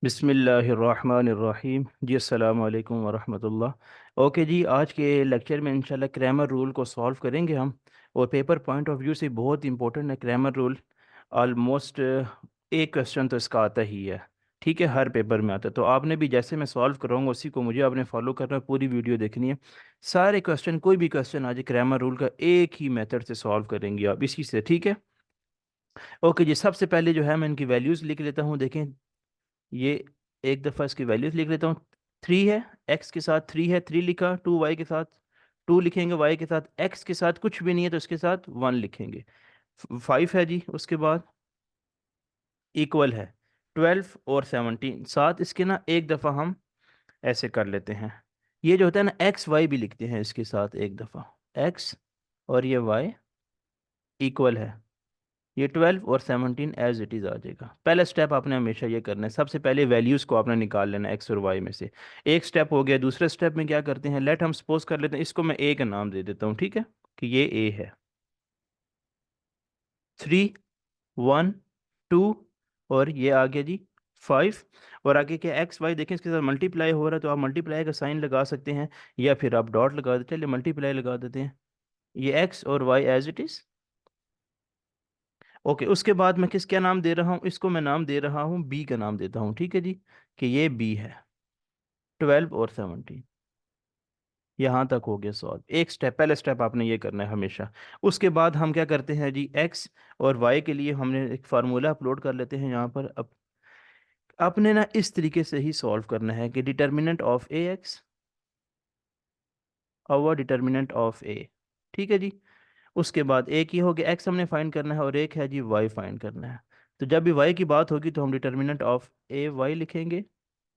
बिस्मिल्लाहिर्रहमानिर्रहीम जी, अस्सलाम वालेकुम वरहमतुल्लाह। ओके जी, आज के लेक्चर में इंशाल्लाह ग्रामर रूल को सॉल्व करेंगे हम। और पेपर पॉइंट ऑफ व्यू से बहुत इंपॉर्टेंट है ग्रामर रूल। ऑलमोस्ट एक क्वेश्चन तो इसका आता ही है। ठीक है, हर पेपर में आता है। तो आपने भी जैसे मैं सॉल्व कराऊंगा उसी को मुझे आपने फॉलो करना है, पूरी वीडियो देखनी है। सारे क्वेश्चन, कोई भी क्वेश्चन आज ग्रामर रूल का एक ही मेथड से सॉल्व करेंगे आप, इसी से। ठीक है। ओके जी, सबसे पहले जो है मैं इनकी वैल्यूज़ लिख लेता हूँ। देखें, ये एक दफ़ा इसकी वैल्यूज लिख लेता हूँ। 3 है, एक्स के साथ 3 है, 3 लिखा। 2 वाई के साथ 2 लिखेंगे, वाई के साथ। एक्स के साथ कुछ भी नहीं है तो इसके साथ 1 लिखेंगे। 5 है जी, उसके बाद इक्वल है 12 और 17। साथ इसके ना एक दफ़ा हम ऐसे कर लेते हैं। ये जो होता है ना, एक्स वाई भी लिखते हैं इसके साथ एक दफ़ा। एक्स और ये वाई इक्वल है। ये 12 और 17 एज इट इज़ आ जाएगा। पहला स्टेप आपने हमेशा ये करना है, सबसे पहले वैल्यूज़ को आपने निकाल लेना एक्स और वाई में से। एक स्टेप हो गया। दूसरे स्टेप में क्या करते हैं, लेट हम सपोज कर लेते हैं, इसको मैं ए का नाम दे देता हूँ। ठीक है, कि ये ए है। 3, 1, 2 और ये आ गया जी 5। और आगे क्या, एक्स वाई देखें इसके साथ मल्टीप्लाई हो रहा है तो आप मल्टीप्लाई का साइन लगा सकते हैं, या फिर आप डॉट लगा देते हैं। चलिए मल्टीप्लाई लगा देते हैं। ये एक्स और Y as it is. Okay, उसके बाद मैं किस क्या नाम दे रहा हूँ, इसको मैं नाम दे रहा हूँ बी का नाम देता हूँ। ठीक है जी, कि ये बी है। 12 और 17, यहाँ तक हो गया सॉल्व। एक स्टेप, पहले स्टेप आपने ये करना है हमेशा। उसके बाद हम क्या करते हैं जी, एक्स और वाई के लिए हमने एक फार्मूला अपलोड कर लेते हैं यहाँ पर। अब आपने ना इस तरीके से ही सॉल्व करना है कि डिटर्मिनेंट ऑफ ए एक्स और डिटर्मिनेंट ऑफ ए। ठीक है जी। उसके बाद एक ही हो गया, एक्स हमने फाइंड करना है, और एक है जी वाई फाइंड करना है। तो जब भी वाई की बात होगी तो हम डिटर्मिनेंट ऑफ ए वाई लिखेंगे,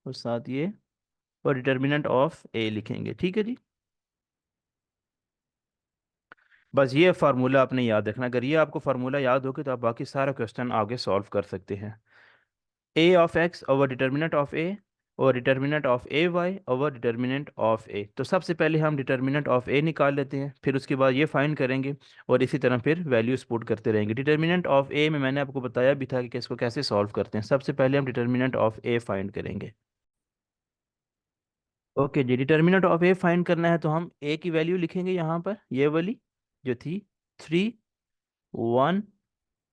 और साथ ये और डिटर्मिनेंट ऑफ ए लिखेंगे। ठीक है जी। बस ये फार्मूला आपने याद रखना। अगर ये आपको फार्मूला याद होगा तो आप बाकी सारा क्वेश्चन आगे सॉल्व कर सकते हैं। A of X over determinant of A, और determinant of A Y over determinant of A. तो सबसे पहले हम डिटर्मिनेंट ऑफ ए निकाल लेते हैं, फिर उसके बाद ये फाइंड करेंगे, और इसी तरह फिर वैल्यूज पुट करते रहेंगे। डिटर्मिनेंट ऑफ ए में मैंने आपको बताया भी था कि इसको कैसे सॉल्व करते हैं। सबसे पहले हम डिटर्मिनेंट ऑफ ए फाइंड करेंगे। ओके जी, डिटर्मिनेंट ऑफ ए फाइंड करना है तो हम ए की वैल्यू लिखेंगे यहाँ पर, ये वाली जो थी 3, 1,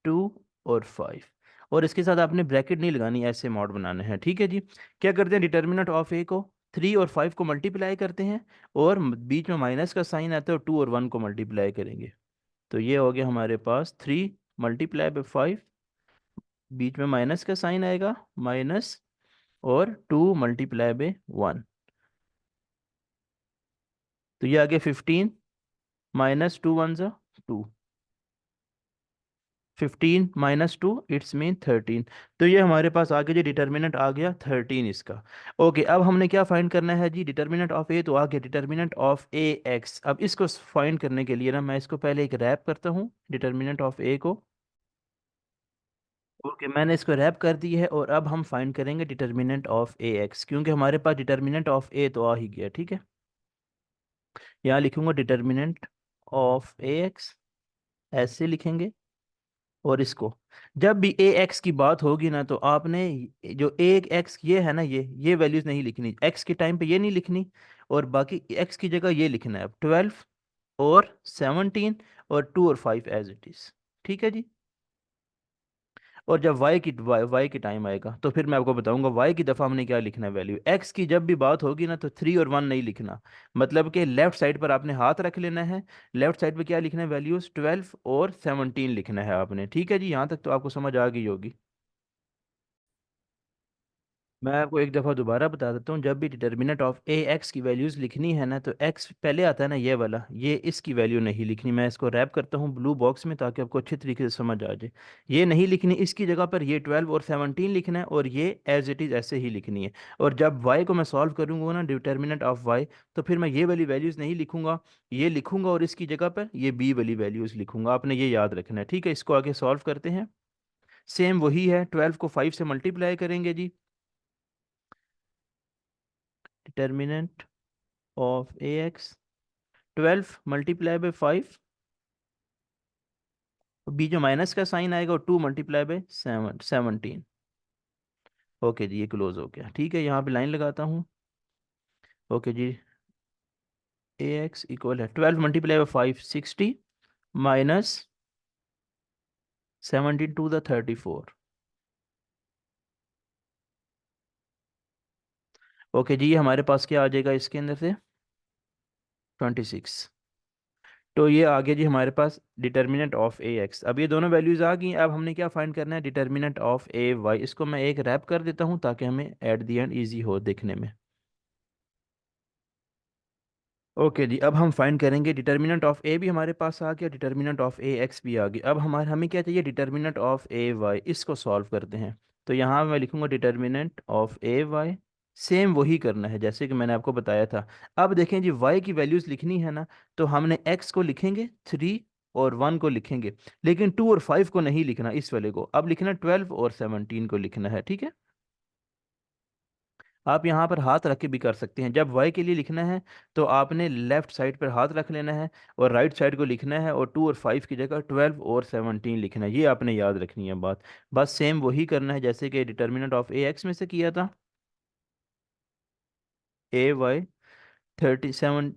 2 और 5। और इसके साथ आपने ब्रैकेट नहीं लगानी, ऐसे मॉड बनाने हैं। ठीक है जी। क्या करते हैं, डिटर्मिनेंट ऑफ ए को 3 और 5 को मल्टीप्लाई करते हैं, और बीच में माइनस का साइन आता है, और 2 और 1 को मल्टीप्लाई करेंगे। तो ये हो गया हमारे पास 3 मल्टीप्लाई बाई 5, बीच में माइनस का साइन आएगा, माइनस, और 2 मल्टीप्लाई बाई 1। तो ये आ गया 15, माइनस 2 वन ज़ा 2। 15 माइनस 2 इट्स मीन 13। तो ये हमारे पास आगे जो डिटर्मिनेंट आ गया 13 इसका। ओके, अब हमने क्या फाइंड करना है जी, डिटर्मिनेंट ऑफ ए तो आ गया डिटर्मिनेंट ऑफ ए एक्स। अब इसको फाइंड करने के लिए ना मैं इसको पहले एक रैप करता हूँ डिटर्मिनेंट ऑफ ए को। ओके, मैंने इसको रैप कर दी है, और अब हम फाइंड करेंगे डिटर्मिनेंट ऑफ ए एक्स, क्योंकि हमारे पास डिटर्मिनेंट ऑफ ए तो आ ही गया। ठीक है, यहाँ लिखूंगा डिटर्मिनेंट ऑफ ए एक्स, ऐसे लिखेंगे। और इसको जब भी ए एक्स की बात होगी ना, तो आपने जो ए एक्स ये है ना, ये वैल्यूज नहीं लिखनी एक्स के टाइम पे, ये नहीं लिखनी। और बाकी एक्स की जगह ये लिखना है अब 12 और 17 और 2 और 5 एज इट इज। ठीक है जी। और जब वाई की टाइम आएगा तो फिर मैं आपको बताऊंगा वाई की दफ़ा हमने क्या लिखना है वैल्यू। एक्स की जब भी बात होगी ना तो 3 और 1 नहीं लिखना। मतलब कि लेफ्ट साइड पर आपने हाथ रख लेना है। लेफ्ट साइड पे क्या लिखना है, वैल्यूज 12 और 17 लिखना है आपने। ठीक है जी, यहाँ तक तो आपको समझ आ गई होगी। मैं आपको एक दफ़ा दोबारा बता देता हूँ, जब भी डिटर्मिनेंट ऑफ ए एक्स की वैल्यूज़ लिखनी है ना, तो एक्स पहले आता है ना ये वाला, ये इसकी वैल्यू नहीं लिखनी। मैं इसको रैप करता हूँ ब्लू बॉक्स में ताकि आपको अच्छी तरीके से समझ आ जाए। ये नहीं लिखनी, इसकी जगह पर ये 12 और 17 लिखना है, और ये एज इट इज़ ऐसे ही लिखनी है। और जब वाई को मैं सॉल्व करूँगा ना, डिटर्मिनेंट ऑफ वाई, तो फिर मैं ये वाली वैल्यूज़ नहीं लिखूंगा, ये लिखूंगा, और इसकी जगह पर ये बी वाली वैल्यूज़ लिखूंगा। आपने ये याद रखना है। ठीक है, इसको आगे सॉल्व करते हैं। सेम वही है, 12 को 5 से मल्टीप्लाई करेंगे जी। Determinant of A X 12 multiply by 5, बीच में माइनस का साइन आएगा, और 2 मल्टीप्लाई बाई 17। ओके जी, ये क्लोज हो गया। ठीक है, यहाँ पे लाइन लगाता हूँ। ओके जी, ए एक्स इक्वल है 12 multiply by 560 minus 17 to the 34। Okay जी, ये हमारे पास क्या आ जाएगा इसके अंदर से? 26। तो ये आ गया जी हमारे पास डिटर्मिनेंट ऑफ ए एक्स। अब ये दोनों वैल्यूज आ गई। अब हमने क्या फाइंड करना है? Determinant of A Y. इसको मैं एक रैप कर देता हूँ ताकि हमें एट द एंड ईजी हो देखने में। ओके जी, अब हम फाइंड करेंगे डिटर्मिनेंट ऑफ ए भी हमारे पास आ गया, डिटर्मिनेंट ऑफ ए एक्स भी आ गया। अब हमें क्या चाहिए? Determinant of A Y. इसको सॉल्व करते हैं। तो यहाँ मैं लिखूंगा determinant of A Y. Same वही करना है जैसे कि मैंने आपको बताया था। अब देखें जी, वाई की वैल्यूज़ लिखनी है ना, तो हमने एक्स को लिखेंगे 3 और 1 को लिखेंगे, लेकिन 2 और 5 को नहीं लिखना। इस वाले को अब लिखना 12 और 17 को लिखना है। ठीक है, आप यहाँ पर हाथ रख के भी कर सकते हैं। जब वाई के लिए लिखना है तो आपने लेफ्ट साइड पर हाथ रख लेना है और राइट साइड को लिखना है, और 2 और 5 की जगह 12 और 17 लिखना है। ये आपने याद रखनी है बात। बस सेम वही करना है जैसे कि डिटर्मिनेंट ऑफ ए एक्स में से किया था। ए वाई 37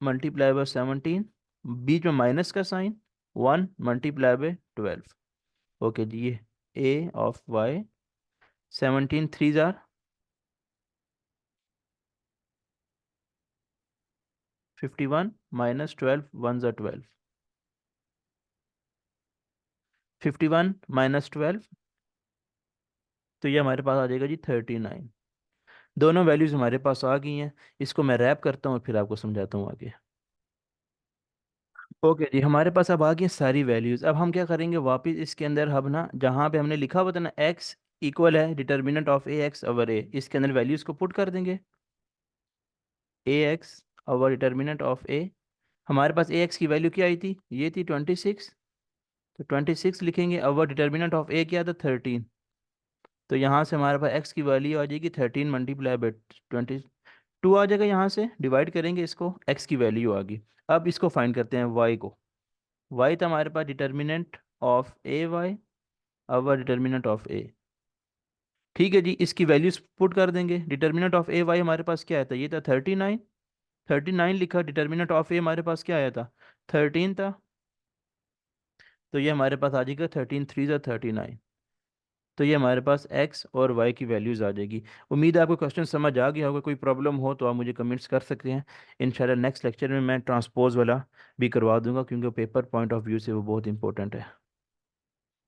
मल्टीप्लाई बाय 17, बीच में माइनस का साइन, 1 मल्टीप्लाई बाय 12। ओके जी, ये ए ऑफ वाई 17 थ्री जार 51 माइनस 12 वन जार 12। 51 माइनस 12, तो ये हमारे पास आ जाएगा जी 39। दोनों वैल्यूज हमारे पास आ गई हैं। इसको मैं रैप करता हूँ और फिर आपको समझाता हूँ आगे। ओके जी, हमारे पास अब आ गई हैं सारी वैल्यूज। अब हम क्या करेंगे? वापस इसके अंदर हम ना, जहाँ पे हमने लिखा हुआ था ना एक्स इक्वल है determinant of A X over A, इसके अंदर वैल्यूज को पुट कर देंगे। A X over determinant of A. हमारे पास ए एक्स की वैल्यू क्या आई थी? ये थी 26। तो 26 लिखेंगे। ओवर डिटर्मिनेंट ऑफ ए क्या था? 13। तो यहाँ से हमारे पास एक्स की वैल्यू आ जाएगी 13 मल्टीप्लाई बाई 22 आ जाएगा। यहाँ से डिवाइड करेंगे इसको, एक्स की वैल्यू आ गई। अब इसको फाइंड करते हैं वाई को। वाई था हमारे पास determinant of A Y over determinant of A. ठीक है जी, इसकी वैल्यूज पुट कर देंगे। डिटर्मिनेंट ऑफ ए वाई हमारे पास क्या आया था? ये था 39। 39 लिखा। डिटर्मिनेंट ऑफ ए हमारे पास क्या आया था? 13 था। तो ये हमारे पास आ जाएगा 13 थ्री ज़ा 39। तो ये हमारे पास एक्स और वाई की वैल्यूज़ आ जाएगी। उम्मीद है आपको क्वेश्चन समझ आ गया होगा। कोई प्रॉब्लम हो तो आप मुझे कमेंट्स कर सकते हैं। इंशाल्लाह नेक्स्ट लेक्चर में मैं ट्रांसपोज वाला भी करवा दूंगा, क्योंकि पेपर पॉइंट ऑफ व्यू से वो बहुत इंपॉर्टेंट है।